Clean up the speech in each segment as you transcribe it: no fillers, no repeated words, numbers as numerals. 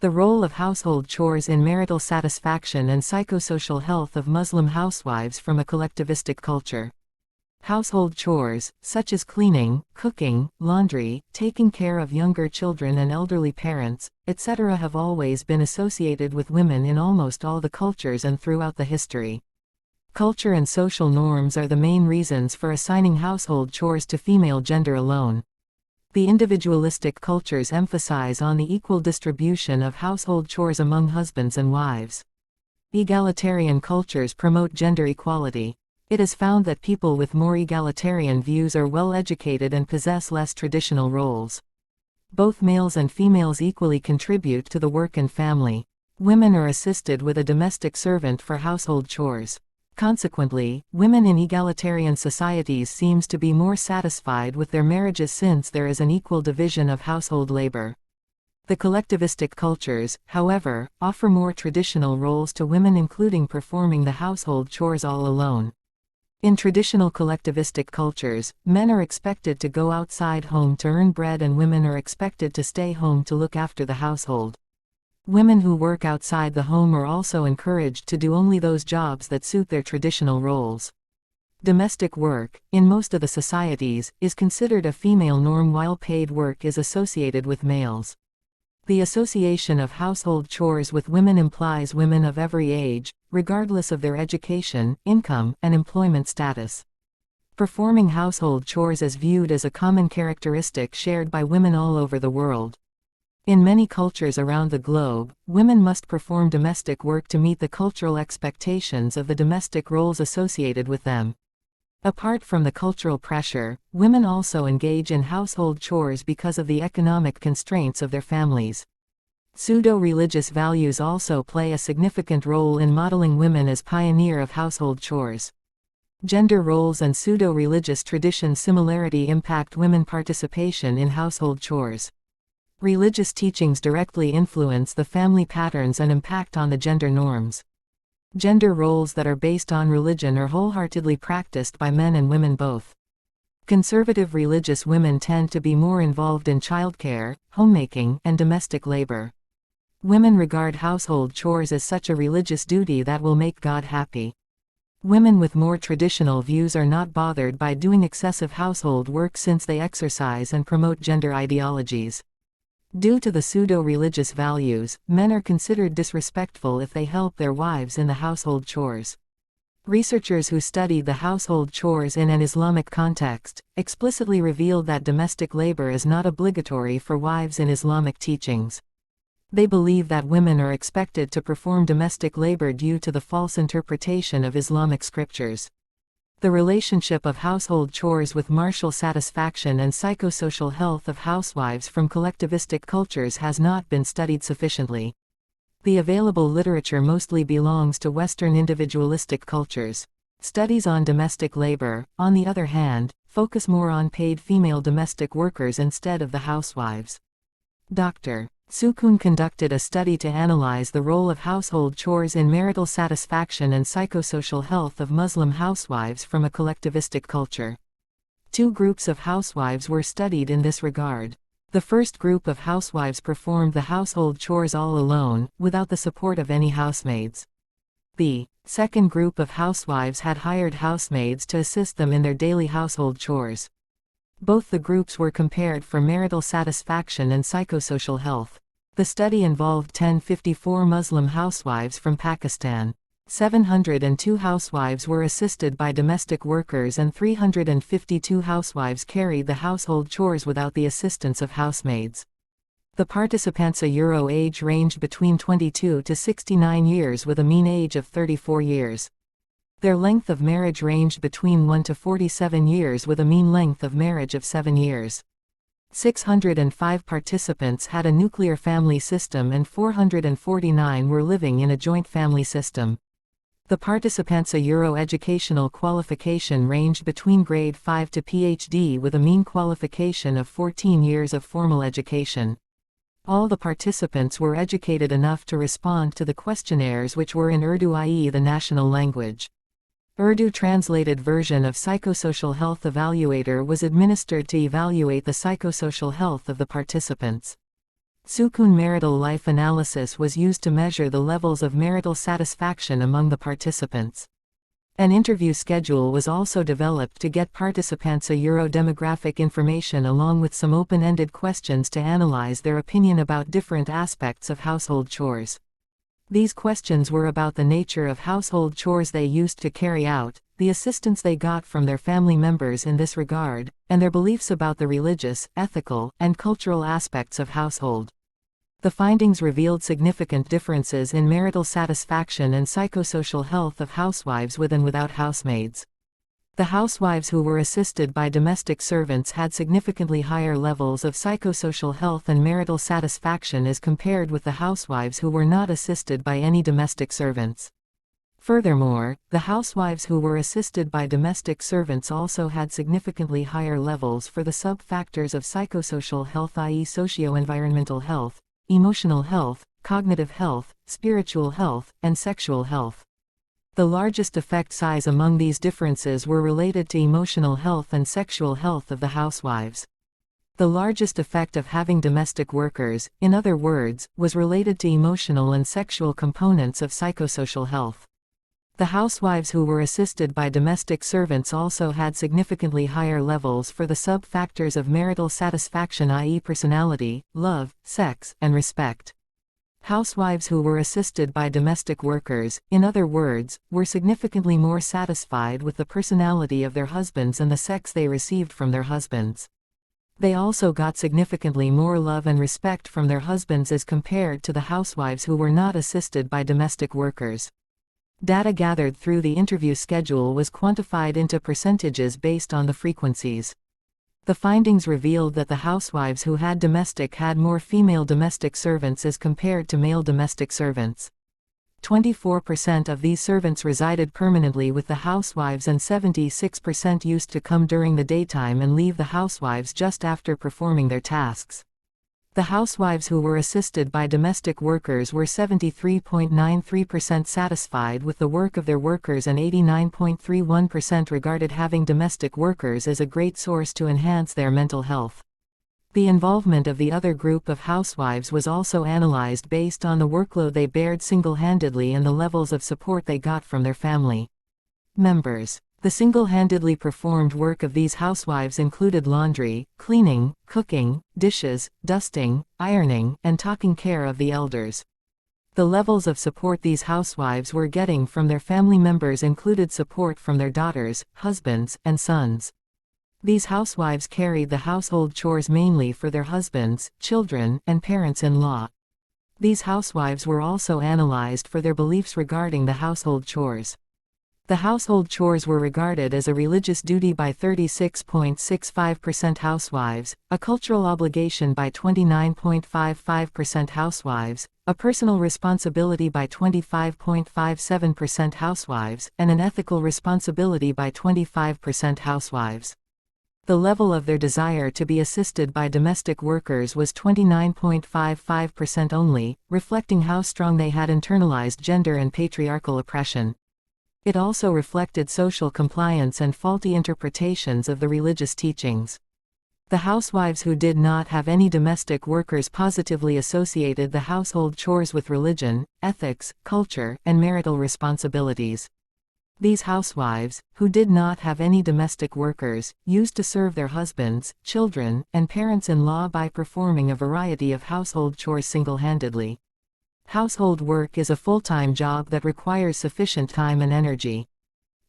The role of household chores in marital satisfaction and psychosocial health of Muslim housewives from a collectivistic culture. Household chores, such as cleaning, cooking, laundry, taking care of younger children and elderly parents, etc., have always been associated with women in almost all the cultures and throughout the history. Culture and social norms are the main reasons for assigning household chores to female gender alone. The individualistic cultures emphasize on the equal distribution of household chores among husbands and wives. Egalitarian cultures promote gender equality. It is found that people with more egalitarian views are well educated and possess less traditional roles. Both males and females equally contribute to the work and family. Women are assisted with a domestic servant for household chores. Consequently, women in egalitarian societies seems to be more satisfied with their marriages since there is an equal division of household labor. The collectivistic cultures, however, offer more traditional roles to women, including performing the household chores all alone. In traditional collectivistic cultures, men are expected to go outside home to earn bread and women are expected to stay home to look after the household. Women who work outside the home are also encouraged to do only those jobs that suit their traditional roles. Domestic work, in most of the societies, is considered a female norm while paid work is associated with males. The association of household chores with women implies women of every age, regardless of their education, income, and employment status. Performing household chores is viewed as a common characteristic shared by women all over the world. In many cultures around the globe, women must perform domestic work to meet the cultural expectations of the domestic roles associated with them. Apart from the cultural pressure, women also engage in household chores because of the economic constraints of their families. Pseudo-religious values also play a significant role in modeling women as pioneer of household chores. Gender roles and pseudo-religious traditions similarity impact women participation in household chores. Religious teachings directly influence the family patterns and impact on the gender norms. Gender roles that are based on religion are wholeheartedly practiced by men and women both. Conservative religious women tend to be more involved in childcare, homemaking, and domestic labor. Women regard household chores as such a religious duty that will make God happy. Women with more traditional views are not bothered by doing excessive household work since they exercise and promote gender ideologies. Due to the pseudo-religious values, men are considered disrespectful if they help their wives in the household chores. Researchers who studied the household chores in an Islamic context explicitly revealed that domestic labor is not obligatory for wives in Islamic teachings. They believe that women are expected to perform domestic labor due to the false interpretation of Islamic scriptures. The relationship of household chores with marital satisfaction and psychosocial health of housewives from collectivistic cultures has not been studied sufficiently. The available literature mostly belongs to Western individualistic cultures. Studies on domestic labor, on the other hand, focus more on paid female domestic workers instead of the housewives. Dr. Sukoon conducted a study to analyze the role of household chores in marital satisfaction and psychosocial health of Muslim housewives from a collectivistic culture. Two groups of housewives were studied in this regard. The first group of housewives performed the household chores all alone, without the support of any housemaids. The second group of housewives had hired housemaids to assist them in their daily household chores. Both the groups were compared for marital satisfaction and psychosocial health. The study involved 1054 Muslim housewives from Pakistan. 702 housewives were assisted by domestic workers and 352 housewives carried the household chores without the assistance of housemaids. The participants' age ranged between 22 to 69 years with a mean age of 34 years. Their length of marriage ranged between 1 to 47 years with a mean length of marriage of 7 years. 605 participants had a nuclear family system and 449 were living in a joint family system. The participants' educational qualification ranged between grade 5 to PhD with a mean qualification of 14 years of formal education. All the participants were educated enough to respond to the questionnaires which were in Urdu, i.e. the national language. Urdu translated version of Psychosocial Health Evaluator was administered to evaluate the psychosocial health of the participants. Sukoon marital life analysis was used to measure the levels of marital satisfaction among the participants. An interview schedule was also developed to get participants a Euro-demographic information along with some open-ended questions to analyze their opinion about different aspects of household chores. These questions were about the nature of household chores they used to carry out, the assistance they got from their family members in this regard, and their beliefs about the religious, ethical, and cultural aspects of household. The findings revealed significant differences in marital satisfaction and psychosocial health of housewives with and without housemaids. The housewives who were assisted by domestic servants had significantly higher levels of psychosocial health and marital satisfaction as compared with the housewives who were not assisted by any domestic servants. Furthermore, the housewives who were assisted by domestic servants also had significantly higher levels for the sub-factors of psychosocial health, i.e. socio-environmental health, emotional health, cognitive health, spiritual health, and sexual health. The largest effect size among these differences were related to emotional health and sexual health of the housewives. The largest effect of having domestic workers, in other words, was related to emotional and sexual components of psychosocial health. The housewives who were assisted by domestic servants also had significantly higher levels for the sub-factors of marital satisfaction, i.e. personality, love, sex, and respect. Housewives who were assisted by domestic workers, in other words, were significantly more satisfied with the personality of their husbands and the sex they received from their husbands. They also got significantly more love and respect from their husbands as compared to the housewives who were not assisted by domestic workers. Data gathered through the interview schedule was quantified into percentages based on the frequencies. The findings revealed that the housewives who had domestic had more female domestic servants as compared to male domestic servants. 24% of these servants resided permanently with the housewives and 76% used to come during the daytime and leave the housewives just after performing their tasks. The housewives who were assisted by domestic workers were 73.93% satisfied with the work of their workers and 89.31% regarded having domestic workers as a great source to enhance their mental health. The involvement of the other group of housewives was also analyzed based on the workload they bared single-handedly and the levels of support they got from their family members. The single-handedly performed work of these housewives included laundry, cleaning, cooking, dishes, dusting, ironing, and taking care of the elders. The levels of support these housewives were getting from their family members included support from their daughters, husbands, and sons. These housewives carried the household chores mainly for their husbands, children, and parents-in-law. These housewives were also analyzed for their beliefs regarding the household chores. The household chores were regarded as a religious duty by 36.65% housewives, a cultural obligation by 29.55% housewives, a personal responsibility by 25.57% housewives, and an ethical responsibility by 25% housewives. The level of their desire to be assisted by domestic workers was 29.55% only, reflecting how strong they had internalized gender and patriarchal oppression. It also reflected social compliance and faulty interpretations of the religious teachings. The housewives who did not have any domestic workers positively associated the household chores with religion, ethics, culture, and marital responsibilities. These housewives, who did not have any domestic workers, used to serve their husbands, children, and parents-in-law by performing a variety of household chores single-handedly. Household work is a full-time job that requires sufficient time and energy.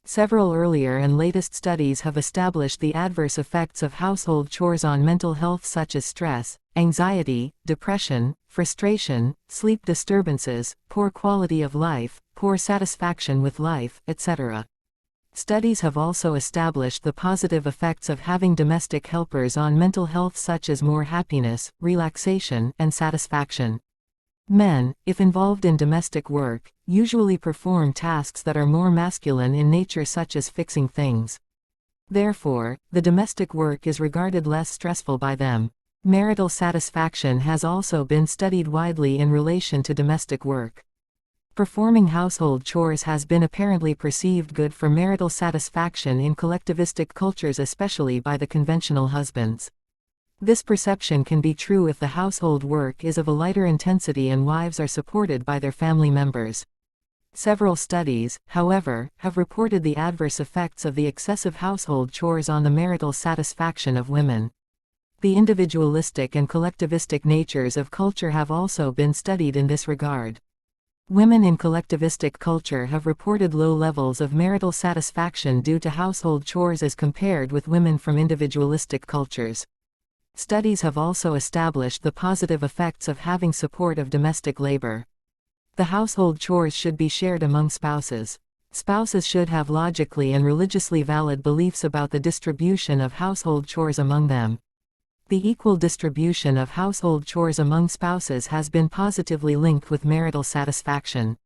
Several earlier and latest studies have established the adverse effects of household chores on mental health such as stress, anxiety, depression, frustration, sleep disturbances, poor quality of life, poor satisfaction with life, etc. Studies have also established the positive effects of having domestic helpers on mental health such as more happiness, relaxation, and satisfaction. Men, if involved in domestic work, usually perform tasks that are more masculine in nature such as fixing things. Therefore, the domestic work is regarded less stressful by them. Marital satisfaction has also been studied widely in relation to domestic work. Performing household chores has been apparently perceived good for marital satisfaction in collectivistic cultures, especially by the conventional husbands. This perception can be true if the household work is of a lighter intensity and wives are supported by their family members. Several studies, however, have reported the adverse effects of the excessive household chores on the marital satisfaction of women. The individualistic and collectivistic natures of culture have also been studied in this regard. Women in collectivistic culture have reported low levels of marital satisfaction due to household chores as compared with women from individualistic cultures. Studies have also established the positive effects of having support of domestic labor. The household chores should be shared among spouses. Spouses should have logically and religiously valid beliefs about the distribution of household chores among them. The equal distribution of household chores among spouses has been positively linked with marital satisfaction.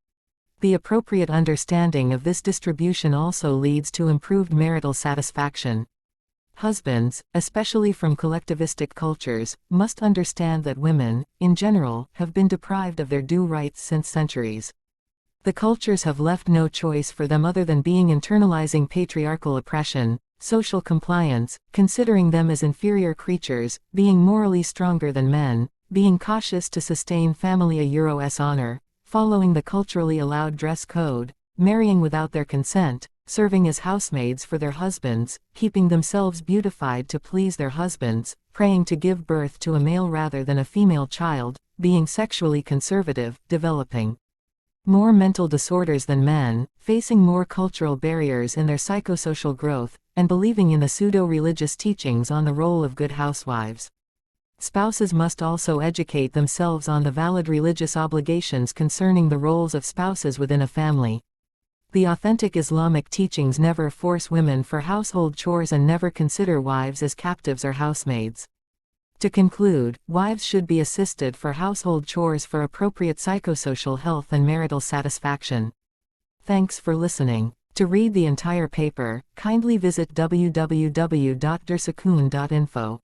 The appropriate understanding of this distribution also leads to improved marital satisfaction. Husbands, especially from collectivistic cultures, must understand that women, in general, have been deprived of their due rights since centuries. The cultures have left no choice for them other than being internalizing patriarchal oppression, social compliance, considering them as inferior creatures, being morally stronger than men, being cautious to sustain family a honor, following the culturally allowed dress code, marrying without their consent, serving as housemaids for their husbands, keeping themselves beautified to please their husbands, praying to give birth to a male rather than a female child, being sexually conservative, developing more mental disorders than men, facing more cultural barriers in their psychosocial growth, and believing in the pseudo-religious teachings on the role of good housewives. Spouses must also educate themselves on the valid religious obligations concerning the roles of spouses within a family. The authentic Islamic teachings never force women for household chores and never consider wives as captives or housemaids. To conclude, wives should be assisted for household chores for appropriate psychosocial health and marital satisfaction. Thanks for listening. To read the entire paper, kindly visit www.dersakoon.info.